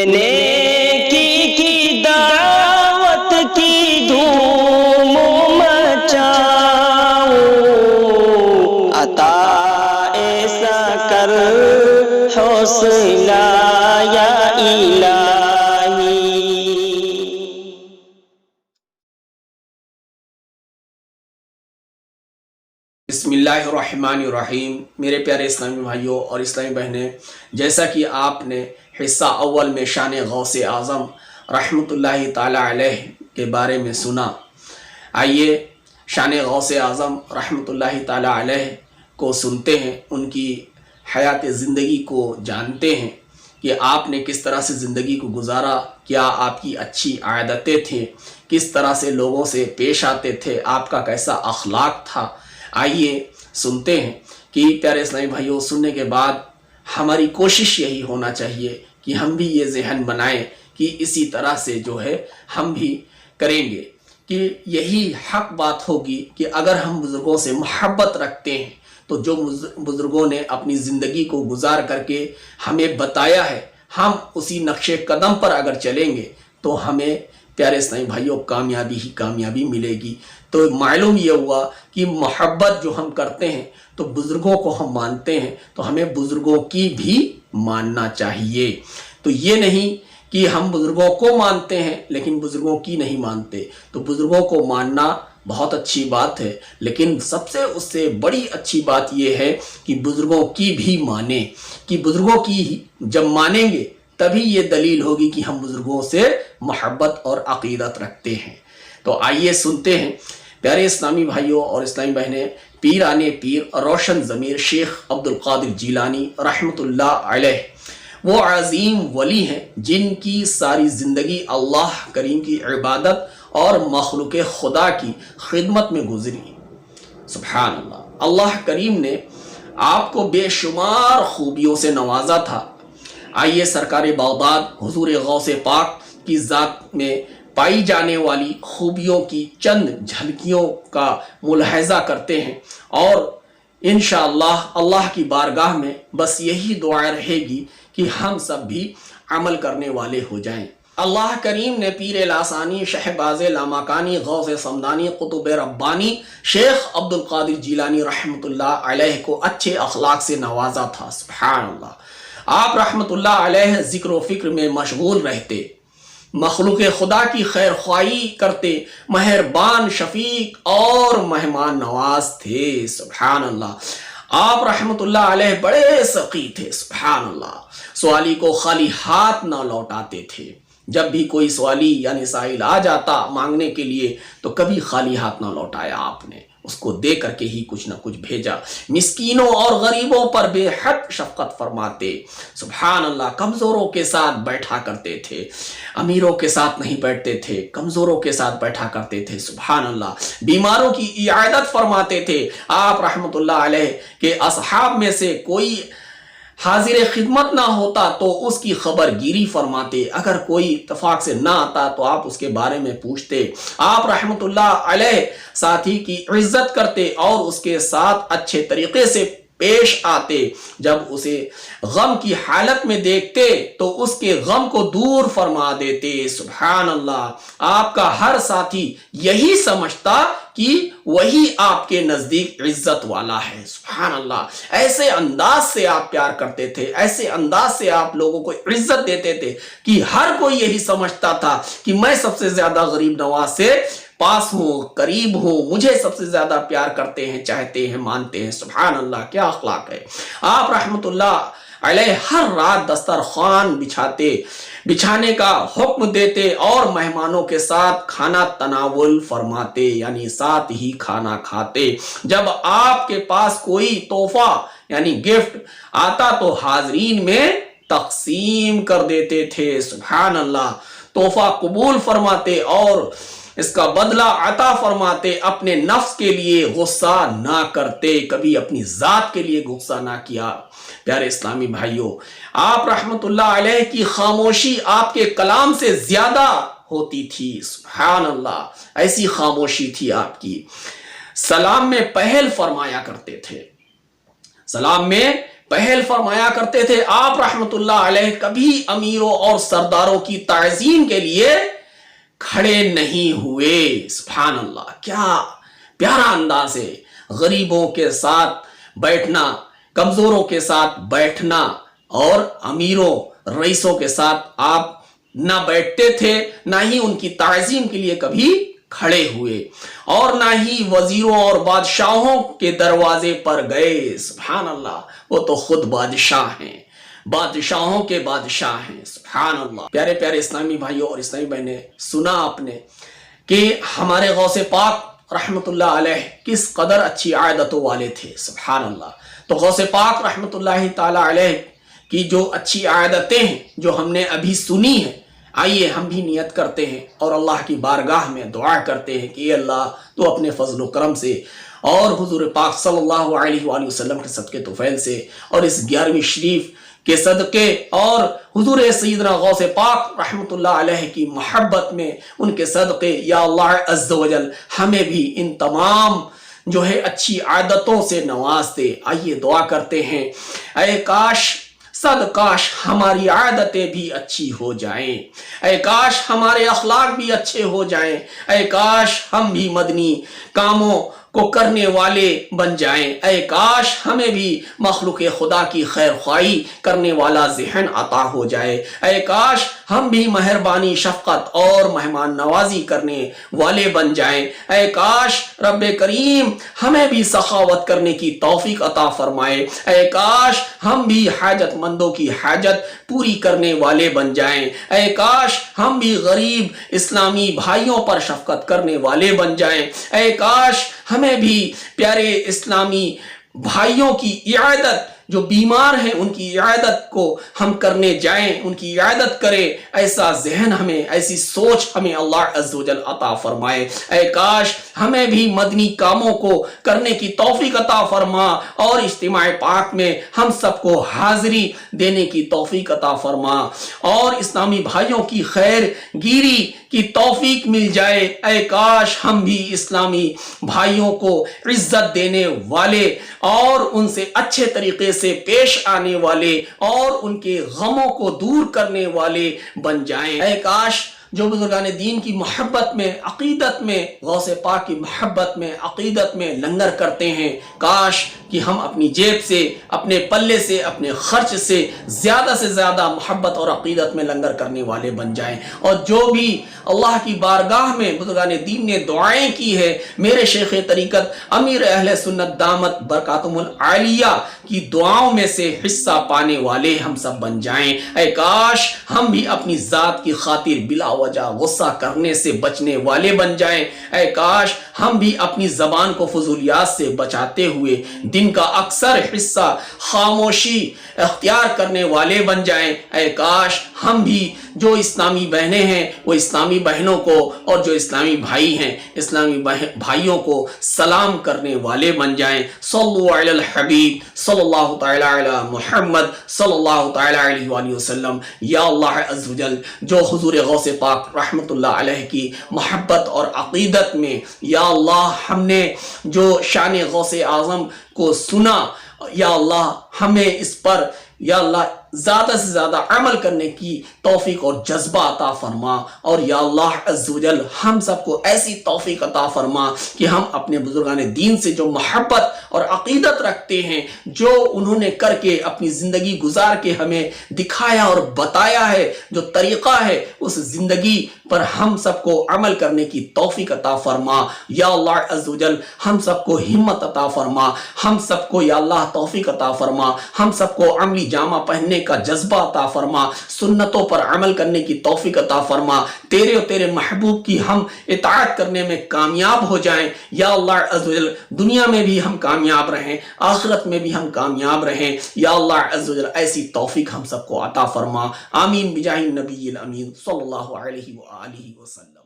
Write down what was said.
نیکی کی دعوت کی دھوم مچاؤ، عطا ایسا کر حوصلہ یا الہی۔ بسم اللہ الرحمن الرحیم۔ میرے پیارے اسلامی بھائیوں اور اسلامی بہنیں، جیسا کہ آپ نے حصہ اول میں شان غوث اعظم رحمۃ اللہ تعالی علیہ کے بارے میں سنا، آئیے شان غوث اعظم رحمۃ اللہ تعالی علیہ کو سنتے ہیں، ان کی حیات زندگی کو جانتے ہیں کہ آپ نے کس طرح سے زندگی کو گزارا، کیا آپ کی اچھی عادتیں تھیں، کس طرح سے لوگوں سے پیش آتے تھے، آپ کا کیسا اخلاق تھا۔ آئیے سنتے ہیں کہ پیارے اسلامی بھائیوں، سننے کے بعد ہماری کوشش یہی ہونا چاہیے کہ ہم بھی یہ ذہن بنائیں کہ اسی طرح سے جو ہے ہم بھی کریں گے، کہ یہی حق بات ہوگی کہ اگر ہم بزرگوں سے محبت رکھتے ہیں تو جو بزرگوں نے اپنی زندگی کو گزار کر کے ہمیں بتایا ہے، ہم اسی نقش قدم پر اگر چلیں گے تو ہمیں پیارے اسلامی بھائیوں کامیابی ہی کامیابی ملے گی۔ تو معلوم یہ ہوا کہ محبت جو ہم کرتے ہیں تو بزرگوں کو ہم مانتے ہیں تو ہمیں بزرگوں کی بھی ماننا چاہیے۔ تو یہ نہیں کہ ہم بزرگوں کو مانتے ہیں لیکن بزرگوں کی نہیں مانتے، تو بزرگوں کو ماننا بہت اچھی بات ہے، لیکن سب سے اس سے بڑی اچھی بات یہ ہے کہ بزرگوں کی بھی مانیں، کہ بزرگوں کی جب مانیں گے تبھی یہ دلیل ہوگی کہ ہم بزرگوں سے محبت اور عقیدت رکھتے ہیں۔ تو آئیے سنتے ہیں پیارے اسلامی بھائیوں اور اسلامی بہنیں، پیرانے پیر روشن ضمیر شیخ عبد القادر جیلانی رحمۃ اللہ علیہ وہ عظیم ولی ہیں جن کی ساری زندگی اللہ کریم کی عبادت اور مخلوق خدا کی خدمت میں گزری۔ سبحان اللہ، اللہ کریم نے آپ کو بے شمار خوبیوں سے نوازا تھا۔ آئیے سرکار بغداد حضور غوث پاک کی ذات میں پائی جانے والی خوبیوں کی چند جھلکیوں کا ملاحظہ کرتے ہیں، اور انشاءاللہ اللہ کی بارگاہ میں بس یہی دعا رہے گی کہ ہم سب بھی عمل کرنے والے ہو جائیں۔ اللہ کریم نے پیر لاسانی، شہباز لامکانی، غوث سمدانی، قطب ربانی شیخ عبد القادر جیلانی رحمۃ اللہ علیہ کو اچھے اخلاق سے نوازا تھا۔ سبحان اللہ، آپ رحمۃ اللہ علیہ ذکر و فکر میں مشغول رہتے، مخلوق خدا کی خیر خواہی کرتے، مہربان، شفیق اور مہمان نواز تھے۔ سبحان اللہ، آپ رحمت اللہ علیہ بڑے سخی تھے۔ سبحان اللہ، سوالی کو خالی ہاتھ نہ لوٹاتے تھے۔ جب بھی کوئی سوالی یعنی سائل آ جاتا مانگنے کے لیے تو کبھی خالی ہاتھ نہ لوٹایا، آپ نے اس کو دے کر کے ہی کچھ نہ کچھ بھیجا۔ مسکینوں اور غریبوں پر بے حد شفقت فرماتے۔ سبحان اللہ، کمزوروں کے ساتھ بیٹھا کرتے تھے، امیروں کے ساتھ نہیں بیٹھتے تھے، کمزوروں کے ساتھ بیٹھا کرتے تھے۔ سبحان اللہ، بیماروں کی عیادت فرماتے تھے۔ آپ رحمت اللہ علیہ کے اصحاب میں سے کوئی حاضر خدمت نہ ہوتا تو اس کی خبر گیری فرماتے، اگر کوئی اتفاق سے نہ آتا تو آپ اس کے بارے میں پوچھتے۔ آپ رحمت اللہ علیہ ساتھی کی عزت کرتے اور اس کے ساتھ اچھے طریقے سے پیش آتے۔ جب اسے غم کی حالت میں دیکھتے تو اس کے غم کو دور فرما دیتے۔ سبحان اللہ، آپ کا ہر ساتھی یہی سمجھتا کہ وہی آپ کے نزدیک عزت والا ہے۔ سبحان اللہ، ایسے انداز سے آپ پیار کرتے تھے، ایسے انداز سے آپ لوگوں کو عزت دیتے تھے کہ ہر کوئی یہی سمجھتا تھا کہ میں سب سے زیادہ غریب نواز سے پاس ہوں، قریب ہوں، مجھے سب سے زیادہ پیار کرتے ہیں، چاہتے ہیں، مانتے ہیں۔ سبحان اللہ، کیا اخلاق ہے۔ آپ رحمت اللہ علیہ ہر رات دسترخوان بچھانے کا حکم دیتے اور مہمانوں کے ساتھ کھانا تناول فرماتے، یعنی ساتھ ہی کھانا کھاتے۔ جب آپ کے پاس کوئی تحفہ یعنی گفٹ آتا تو حاضرین میں تقسیم کر دیتے تھے۔ سبحان اللہ، تحفہ قبول فرماتے اور اس کا بدلہ عطا فرماتے، اپنے نفس کے لیے غصہ نہ کرتے، کبھی اپنی ذات کے لیے غصہ نہ کیا۔ پیارے اسلامی بھائیوں، آپ رحمت اللہ علیہ کی خاموشی آپ کے کلام سے زیادہ ہوتی تھی۔ سبحان اللہ، ایسی خاموشی تھی آپ کی۔ سلام میں پہل فرمایا کرتے تھے، سلام میں پہل فرمایا کرتے تھے آپ رحمت اللہ علیہ کبھی امیروں اور سرداروں کی تعظیم کے لیے کھڑے نہیں ہوئے۔ سبحان اللہ، کیا پیارا انداز ہے، غریبوں کے ساتھ بیٹھنا، کمزوروں کے ساتھ بیٹھنا، اور امیروں رئیسوں کے ساتھ آپ نہ بیٹھتے تھے، نہ ہی ان کی تعظیم کے لیے کبھی کھڑے ہوئے، اور نہ ہی وزیروں اور بادشاہوں کے دروازے پر گئے۔ سبحان اللہ، وہ تو خود بادشاہ ہیں، بادشاہوں کے بادشاہ ہیں۔ سبحان اللہ۔ پیارے پیارے اسلامی بھائیوں اور اسلامی بہنیں، سنا آپ نے کہ ہمارے غوث پاک رحمت اللہ علیہ کس قدر اچھی عادتوں والے تھے۔ سبحان اللہ۔ تو غوث پاک رحمت اللہ تعالی علیہ کی جو اچھی عادتیں ہیں جو ہم نے ابھی سنی ہیں، آئیے ہم بھی نیت کرتے ہیں اور اللہ کی بارگاہ میں دعا کرتے ہیں کہ اے اللہ تو اپنے فضل و کرم سے اور حضور پاک صلی اللہ علیہ وآلہ وسلم کے صدقے طفیل سے اور اس 11ویں شریف کے صدقے اور حضور سیدنا غوث پاک رحمت اللہ علیہ کی محبت میں ان کے صدقے، یا اللہ عز و جل ہمیں بھی ان تمام جو ہے اچھی عادتوں سے نواز دے۔ آئیے دعا کرتے ہیں، اے کاش صدقاش ہماری عادتیں بھی اچھی ہو جائیں، اے کاش ہمارے اخلاق بھی اچھے ہو جائیں، اے کاش ہم بھی مدنی کاموں کو کرنے والے بن جائیں، اے کاش ہمیں بھی مخلوق خدا کی خیر خواہی کرنے والا ذہن عطا ہو جائے، اے کاش ہم بھی مہربانی، شفقت اور مہمان نوازی کرنے والے بن جائیں، اے کاش رب کریم ہمیں بھی سخاوت کرنے کی توفیق عطا فرمائے، اے کاش ہم بھی حاجت مندوں کی حاجت پوری کرنے والے بن جائیں، اے کاش ہم بھی غریب اسلامی بھائیوں پر شفقت کرنے والے بن جائیں، اے کاش ہمیں بھی پیارے اسلامی بھائیوں کی عیادت، جو بیمار ہیں ان کی عیادت کو ہم کرنے جائیں، ان کی عیادت کریں، ایسا ذہن ہمیں، ایسی سوچ ہمیں اللہ عز و جل عطا فرمائے، اے کاش ہمیں بھی مدنی کاموں کو کرنے کی توفیق عطا فرما اور اجتماع پاک میں ہم سب کو حاضری دینے کی توفیق عطا فرما اور اسلامی بھائیوں کی خیر گیری کی توفیق مل جائے، اے کاش ہم بھی اسلامی بھائیوں کو عزت دینے والے اور ان سے اچھے طریقے سے پیش آنے والے اور ان کے غموں کو دور کرنے والے بن جائیں، اے کاش جو بزرگان دین کی محبت میں، عقیدت میں، غوث پاک کی محبت میں، عقیدت میں لنگر کرتے ہیں، کاش کہ ہم اپنی جیب سے، اپنے پلے سے، اپنے خرچ سے زیادہ محبت اور عقیدت میں لنگر کرنے والے بن جائیں، اور جو بھی اللہ کی بارگاہ میں بزرگان دین نے دعائیں کی ہے، میرے شیخ طریقت امیر اہل سنت دامت برکاتہم العالیہ کی دعاؤں میں سے حصہ پانے والے ہم سب بن جائیں، اے کاش ہم بھی اپنی ذات کی خاطر بلا وجہ غصہ کرنے سے بچنے والے بن جائیں، اے کاش ہم بھی اپنی زبان کو فضولیات سے بچاتے ہوئے دن کا اکثر حصہ خاموشی اختیار کرنے والے بن جائیں، اے کاش ہم بھی جو اسلامی بہنیں ہیں وہ اسلامی بہنوں کو اور جو اسلامی بھائی ہیں اسلامی بھائیوں کو سلام کرنے والے بن جائیں۔ صلو علی الحبیب صلی اللہ تعالی علی محمد صلی اللہ تعالی علیہ وآلہ وسلم۔ یا اللہ عز و جل جو حضور غوث پاک رحمت اللہ علیہ کی محبت اور عقیدت میں یا اللہ ہم نے جو شان غوث اعظم کو سنا، یا اللہ ہمیں اس پر یا اللہ زیادہ سے زیادہ عمل کرنے کی توفیق اور جذبہ عطا فرما، اور یا اللہ عز و جل ہم سب کو ایسی توفیق عطا فرما کہ ہم اپنے بزرگان دین سے جو محبت اور عقیدت رکھتے ہیں، جو انہوں نے کر کے اپنی زندگی گزار کے ہمیں دکھایا اور بتایا ہے، جو طریقہ ہے، اس زندگی پر ہم سب کو عمل کرنے کی توفیق عطا فرما۔ یا اللہ عز و جل ہم سب کو ہمت عطا فرما، ہم سب کو یا اللہ توفیق عطا فرما، ہم سب کو عملی جامہ پہننے کا جذبہ عطا فرما، سنتوں پر عمل کرنے کی توفیق عطا فرما، تیرے اور تیرے محبوب کی ہم اطاعت کرنے میں کامیاب ہو جائیں۔ یا اللہ عز و جل دنیا میں بھی ہم کامیاب رہیں، آخرت میں بھی ہم کامیاب رہیں۔ یا اللہ عز و جل ایسی توفیق ہم سب کو عطا فرما۔ آمین بجاہ النبی الامین صلی اللہ علیہ وآلہ وسلم۔